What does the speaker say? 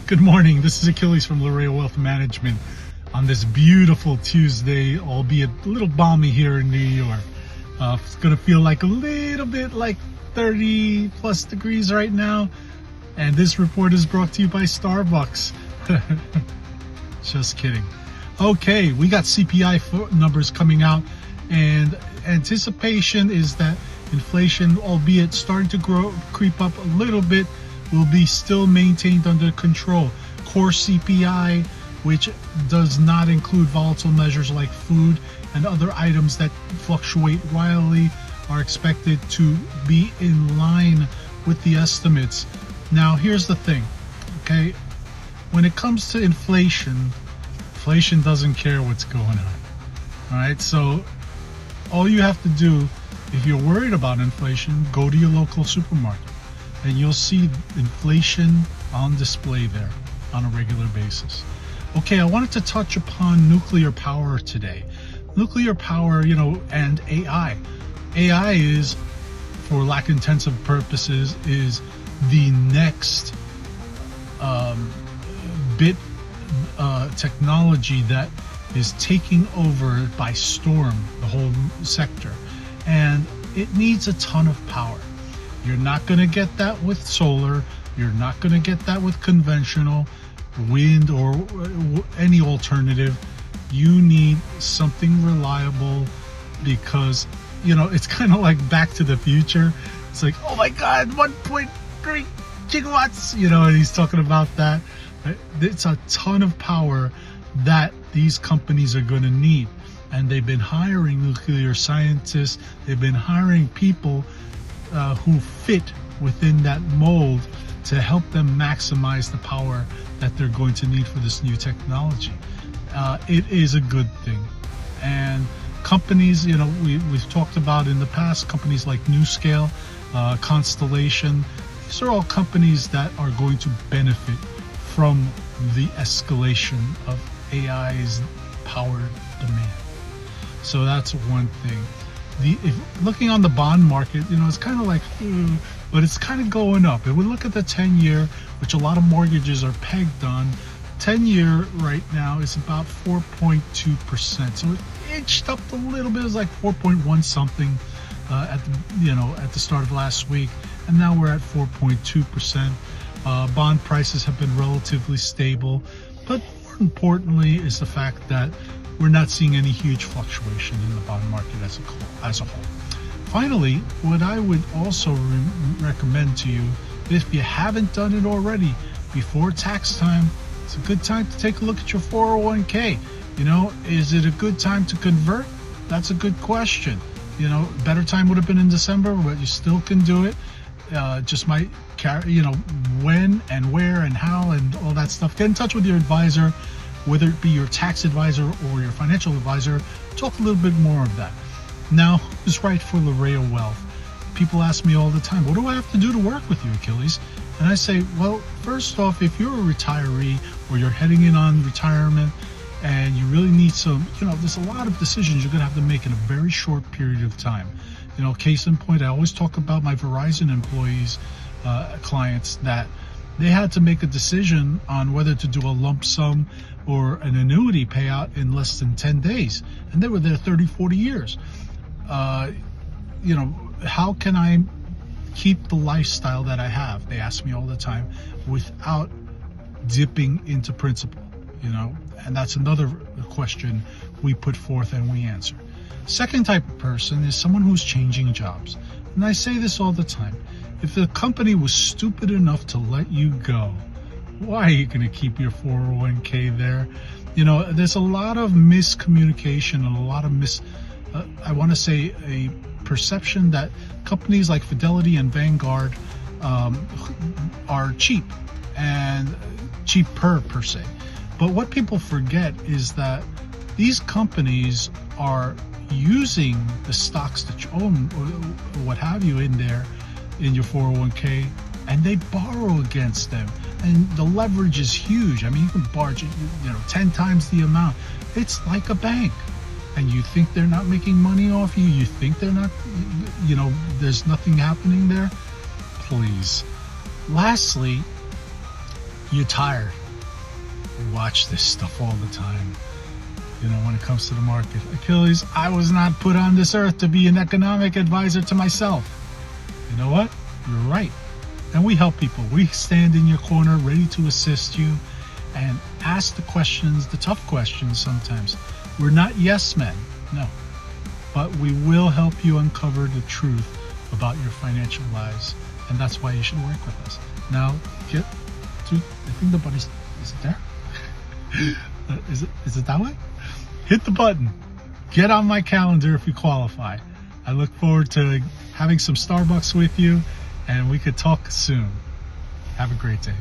Good morning. This is Aquiles from Larrea Wealth Management on this beautiful Tuesday, albeit a little balmy here in New York. It's going to feel like a little bit like 30 plus degrees right now. And this report is brought to you by Starbucks. Just kidding. Okay, we got CPI numbers coming out, and anticipation is that inflation, albeit starting to creep up a little bit, will be still maintained under control. Core CPI, which does not include volatile measures like food and other items that fluctuate wildly, are expected to be in line with the estimates. Now, here's the thing, okay? When it comes to inflation doesn't care what's going on. All right, so all you have to do, if you're worried about inflation, go to your local supermarket and you'll see inflation on display there on a regular basis. Okay, I wanted to touch upon nuclear power today. Nuclear power, and AI. AI is, for lack intensive purposes, is the next technology that is taking over by storm the whole sector, and it needs a ton of power. You're not going to get that with solar. You're not going to get that with conventional wind or any alternative. You need something reliable, because it's kind of like Back to the Future. It's like, oh my God, 1.3 gigawatts, and he's talking about that. It's a ton of power that these companies are going to need. And they've been hiring nuclear scientists. They've been hiring people who fit within that mold to help them maximize the power that they're going to need for this new technology. It is a good thing. And companies, we've talked about in the past, companies like NewScale, Constellation, these are all companies that are going to benefit from the escalation of AI's power demand. So that's one thing. Looking on the bond market, it's kind of like, but it's kind of going up. If we look at the 10-year, which a lot of mortgages are pegged on, 10-year right now is about 4.2%. So it inched up a little bit. It's like 4.1 something at the start of last week, and now we're at 4.2%. Bond prices have been relatively stable, but more importantly is the fact that we're not seeing any huge fluctuation in the bond market as a whole. Finally, what I would also recommend to you, if you haven't done it already, before tax time, it's a good time to take a look at your 401k. Is it a good time to convert? That's a good question. Better time would have been in December, but you still can do it. Just might carry, when and where and how and all that stuff. Get in touch with your advisor, whether it be your tax advisor or your financial advisor. Talk a little bit more of that. Now, who's right for Larrea Wealth? People ask me all the time, what do I have to do to work with you, Aquiles? And I say, well, first off, if you're a retiree or you're heading in on retirement and you really need some, there's a lot of decisions you're going to have to make in a very short period of time. Case in point, I always talk about my Verizon employees, clients, that they had to make a decision on whether to do a lump sum or an annuity payout in less than 10 days. And they were there 30, 40 years. How can I keep the lifestyle that I have? They ask me all the time, without dipping into principal, and that's another question we put forth and we answer. Second type of person is someone who's changing jobs. And I say this all the time. If the company was stupid enough to let you go, why are you going to keep your 401k there? There's a lot of miscommunication and a lot of I want to say a perception that companies like Fidelity and Vanguard are cheap and cheaper per se. But what people forget is that these companies are using the stocks that you own or what have you in there in your 401k, and they borrow against them, and the leverage is huge. I mean, you can borrow 10 times the amount. It's like a bank. And you think they're not making money off you, you think they're not, there's nothing happening there? Please. Lastly, You're tired. We watch this stuff all the time. You know, when it comes to the market. Achilles, I was not put on this earth to be an economic advisor to myself. You know what? You're right. And we help people. We stand in your corner ready to assist you and ask the questions, the tough questions sometimes. We're not yes men, no. But we will help you uncover the truth about your financial lives. And that's why you should work with us. Now, get to, I think the button is it there? Is it that way? Hit the button. Get on my calendar if you qualify. I look forward to having some Starbucks with you, and we could talk soon. Have a great day.